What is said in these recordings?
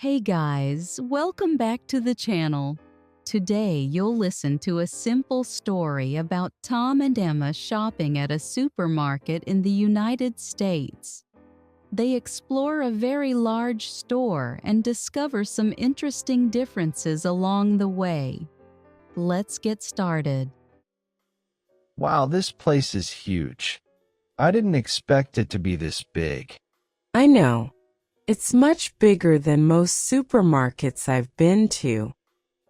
Hey guys, welcome back to the channel. Today you'll listen to a simple story about Tom and Emma shopping at a supermarket in the United States. They explore a very large store and discover some interesting differences along the way. Let's get started. Wow, this place is huge. I didn't expect it to be this big. I know. It's much bigger than most supermarkets I've been to.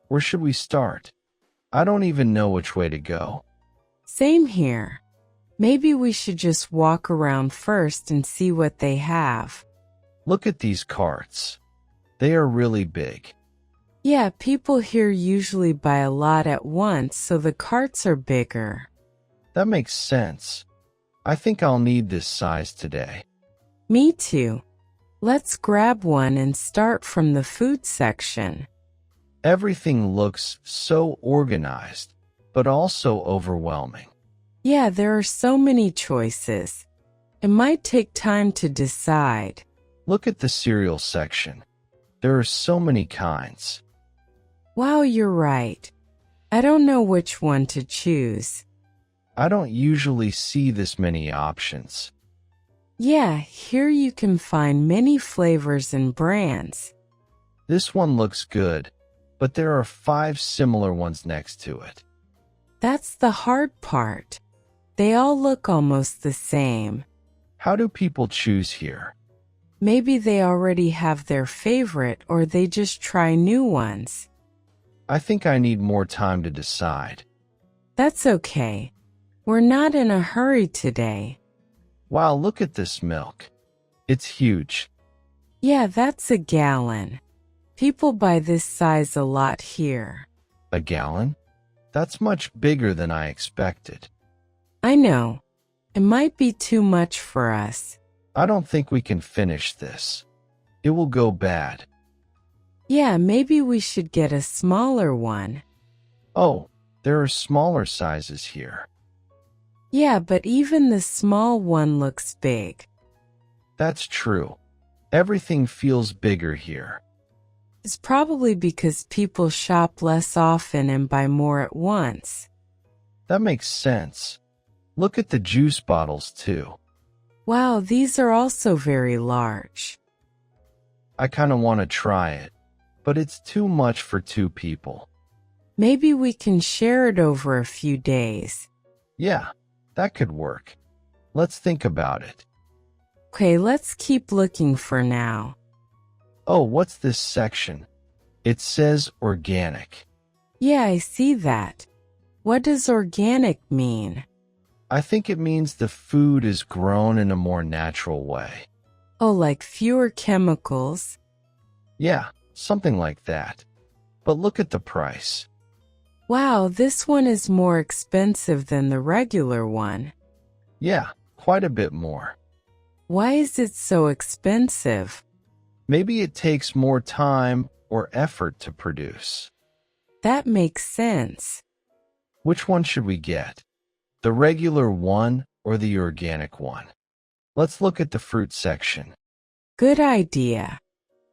Where should we start? I don't even know which way to go. Same here. Maybe we should just walk around first and see what they have. Look at these carts. They are really big. Yeah, people here usually buy a lot at once, so the carts are bigger. That makes sense. I think I'll need this size today. Me too. Let's grab one and start from the food section. Everything looks so organized, but also overwhelming. Yeah, there are so many choices. It might take time to decide. Look at the cereal section. There are so many kinds. Wow, you're right. I don't know which one to choose. I don't usually see this many options. Yeah, here you can find many flavors and brands. This one looks good, but there are 5 similar ones next to it. That's the hard part. They all look almost the same. How do people choose here? Maybe they already have their favorite or they just try new ones. I think I need more time to decide. That's okay. We're not in a hurry today. Wow, look at this milk. It's huge. Yeah, that's a gallon. People buy this size a lot here. A gallon? That's much bigger than I expected. I know. It might be too much for us. I don't think we can finish this. It will go bad. Yeah, maybe we should get a smaller one. Oh, there are smaller sizes here. Yeah, but even the small one looks big. That's true. Everything feels bigger here. It's probably because people shop less often and buy more at once. That makes sense. Look at the juice bottles too. Wow, these are also very large. I kind of want to try it, but it's too much for 2 people. Maybe we can share it over a few days. Yeah, that could work. Let's think about it. Okay, let's keep looking for now. Oh, what's this section? It says organic. Yeah, I see that. What does organic mean? I think it means the food is grown in a more natural way. Oh, like fewer chemicals? Yeah, something like that. But look at the price. Wow, this one is more expensive than the regular one. Yeah, quite a bit more. Why is it so expensive? Maybe it takes more time or effort to produce. That makes sense. Which one should we get? The regular one or the organic one? Let's look at the fruit section. Good idea.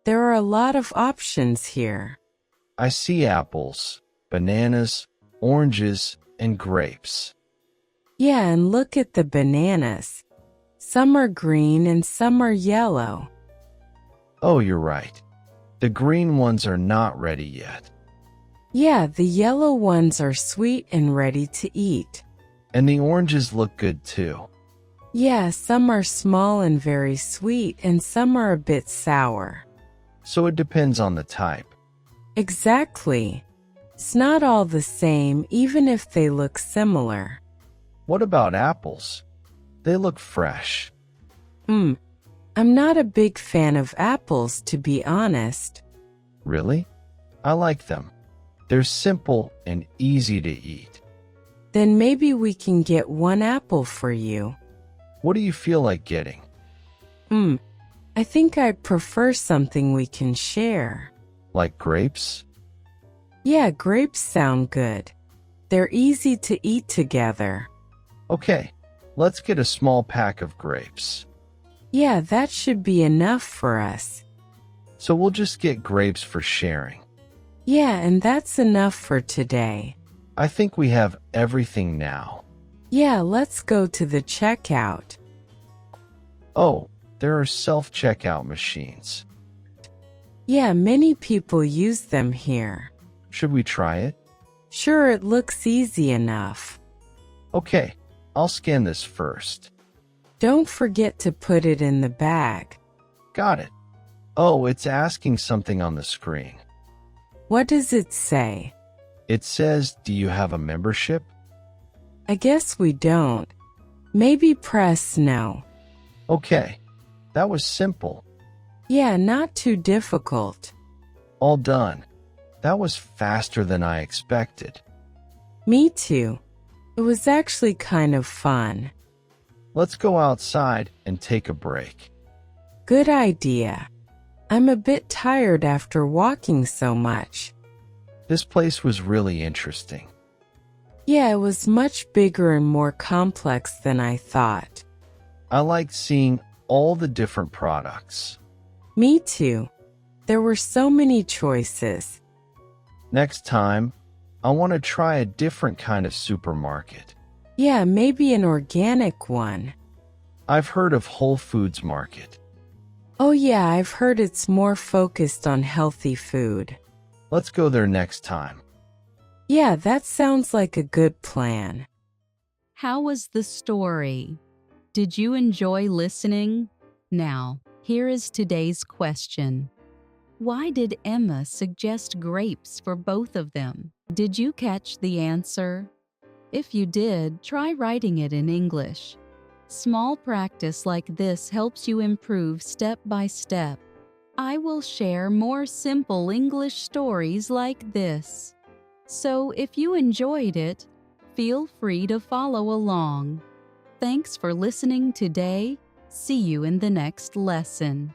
There are a lot of options here. I see apples, bananas, oranges, and grapes. Yeah, and look at the bananas. Some are green and some are yellow. Oh, you're right. The green ones are not ready yet. Yeah, the yellow ones are sweet and ready to eat. And the oranges look good too. Yeah, some are small and very sweet and some are a bit sour. So it depends on the type. Exactly. It's not all the same, even if they look similar. What about apples? They look fresh. I'm not a big fan of apples, to be honest. Really? I like them. They're simple and easy to eat. Then maybe we can get one apple for you. What do you feel like getting? I think I'd prefer something we can share. Like grapes? Yeah, grapes sound good. They're easy to eat together. Okay, let's get a small pack of grapes. Yeah, that should be enough for us. So we'll just get grapes for sharing. Yeah, and that's enough for today. I think we have everything now. Yeah, let's go to the checkout. Oh, there are self-checkout machines. Yeah, many people use them here. Should we try it? Sure, it looks easy enough. Okay, I'll scan this first. Don't forget to put it in the bag. Got it. Oh, it's asking something on the screen. What does it say? It says, do you have a membership? I guess we don't. Maybe press no. Okay, that was simple. Yeah, not too difficult. All done. That was faster than I expected. Me too. It was actually kind of fun. Let's go outside and take a break. Good idea. I'm a bit tired after walking so much. This place was really interesting. Yeah, it was much bigger and more complex than I thought. I liked seeing all the different products. Me too. There were so many choices. Next time, I want to try a different kind of supermarket. Yeah, maybe an organic one. I've heard of Whole Foods Market. Oh yeah, I've heard it's more focused on healthy food. Let's go there next time. Yeah, that sounds like a good plan. How was the story? Did you enjoy listening? Now, here is today's question. Why did Emma suggest grapes for both of them? Did you catch the answer? If you did, try writing it in English. Small practice like this helps you improve step by step. I will share more simple English stories like this. So if you enjoyed it, feel free to follow along. Thanks for listening today. See you in the next lesson.